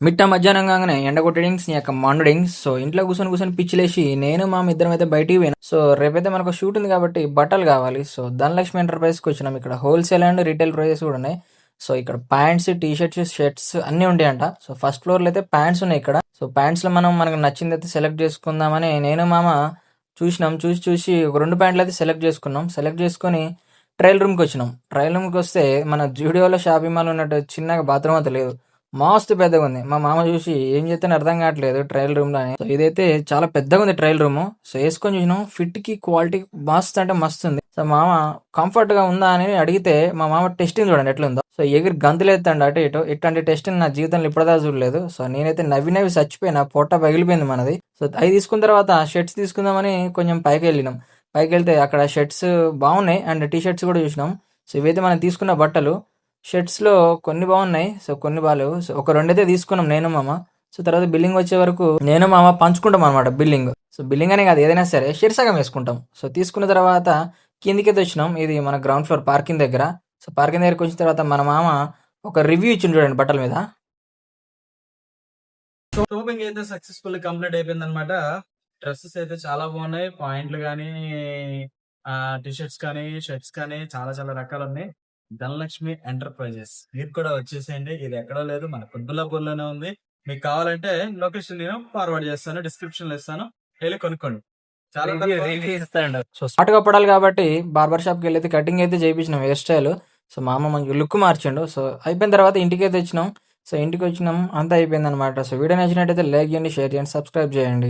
మిట్ట మధ్యాహ్నం కాగానే ఎండ కొట్టడింగ్స్ నీ యొక్క మండుడింగ్స్. సో ఇంట్లో కూర్చొని కూర్చొని పిచ్చిలేసి నేను మా ఇద్దరం అయితే బయటికి పోయినాం. సో రేపైతే మనకు షూట్ ఉంది కాబట్టి బట్టలు కావాలి. సో ధనలక్ష్మి ఎంటర్ప్రైజ్కి వచ్చినాం. ఇక్కడ హోల్సేల్ అండ్ రీటైల్ ప్రైజెస్ కూడా ఉన్నాయి. సో ఇక్కడ ప్యాంట్స్, టీ షర్ట్స్, షర్ట్స్ అన్నీ ఉంటాయంట. సో ఫస్ట్ ఫ్లోర్లో అయితే ప్యాంట్స్ ఉన్నాయి ఇక్కడ. సో ప్యాంట్స్లో మనకు నచ్చింది అయితే సెలెక్ట్ చేసుకుందామని నేను మామ చూసినాం. చూసి ఒక 2 ప్యాంట్లు అయితే సెలెక్ట్ చేసుకున్నాం. సెలెక్ట్ చేసుకొని ట్రయల్ రూమ్కి వచ్చినాం. ట్రయల్ రూమ్కి వస్తే మన జూడియోలో షాపింగ్ మాల్ ఉన్నట్టు చిన్నగా బాత్రూమ్ అయితే లేదు, మస్తు పెద్దగా ఉంది. మా మామ చూసి ఏం చేస్తానో అర్థం కావట్లేదు ట్రయల్ రూమ్ లో. సో ఇదైతే చాలా పెద్దగా ఉంది ట్రయల్ రూమ్. సో వేసుకొని చూసినాం, ఫిట్ కి క్వాలిటీ మస్తు అంటే మస్తు ఉంది. సో మామ కంఫర్ట్ గా ఉందా అని అడిగితే మా మామ టెస్టింగ్ చూడండి ఎట్లుందో. సో ఎగిరి గంతులు ఎత్తండి అటు ఇటు. ఇట్లాంటి టెస్టింగ్ నా జీవితంలో ఇప్పటిదా చూడలేదు. సో నేనైతే నవ్వి చచ్చిపోయినా, పొట్ట పగిలిపోయింది మనది. సో అవి తీసుకున్న తర్వాత షర్ట్స్ తీసుకుందామని కొంచెం పైకి వెళ్ళినాం. పైకి వెళ్తే అక్కడ షర్ట్స్ బాగున్నాయి అండ్ టీ షర్ట్స్ కూడా చూసినాం. సో ఇవైతే మనం తీసుకున్న బట్టలు. షర్ట్స్లో కొన్ని బాగున్నాయి, సో కొన్ని బాగాలేవు. సో ఒక 2 అయితే తీసుకున్నాం నేను మామ. సో తర్వాత బిల్లింగ్ వచ్చే వరకు నేను మామ పంచుకుంటాం అనమాట బిల్లింగ్. సో బిల్లింగ్ అనే కాదు, ఏదైనా సరే షేర్ సగం వేసుకుంటాం. సో తీసుకున్న తర్వాత కిందికైతే వచ్చినాం. ఇది మన గ్రౌండ్ ఫ్లోర్ పార్కింగ్ దగ్గర. సో పార్కింగ్ దగ్గరికి వచ్చిన తర్వాత మన మామ ఒక రివ్యూ ఇచ్చింది చూడండి బట్టల మీద. షాపింగ్ అయితే సక్సెస్ఫుల్ కంప్లీట్ అయిపోయింది అనమాట. డ్రెస్సెస్ అయితే చాలా బాగున్నాయి, పాయింట్లు కానీ, టీషర్ట్స్ కానీ, షర్ట్స్ కానీ చాలా చాలా రకాలు ఉన్నాయి. ధనలక్ష్మి ఎంటర్ప్రైజెస్ మీరు కూడా వచ్చేసేయండి. ఇది ఎక్కడో లేదు, మన కుత్బుల్లాపూర్లోనే ఉంది. మీకు కావాలంటే లొకేషన్ నేను ఫార్వర్డ్ చేస్తాను, డిస్క్రిప్షన్ లో ఇస్తాను, వెళ్ళి కొనుక్కోండి. చాలా ఇస్తాడు. సో స్మార్ట్ గా పడాలి కాబట్టి బార్బర్ షాప్ కి వెళ్ళి కటింగ్ అయితే చేయించినాం, హెయిర్ స్టైల్. సో మా అమ్మ మంచి లుక్ మార్చిండు. సో అయిపోయిన తర్వాత ఇంటికి అయితే వచ్చినాం. సో ఇంటికి వచ్చినాం, అంతా అయిపోయింది అనమాట. సో వీడియో నచ్చినట్టయితే లైక్ చేయండి, షేర్ చేయండి, సబ్స్క్రైబ్ చేయండి.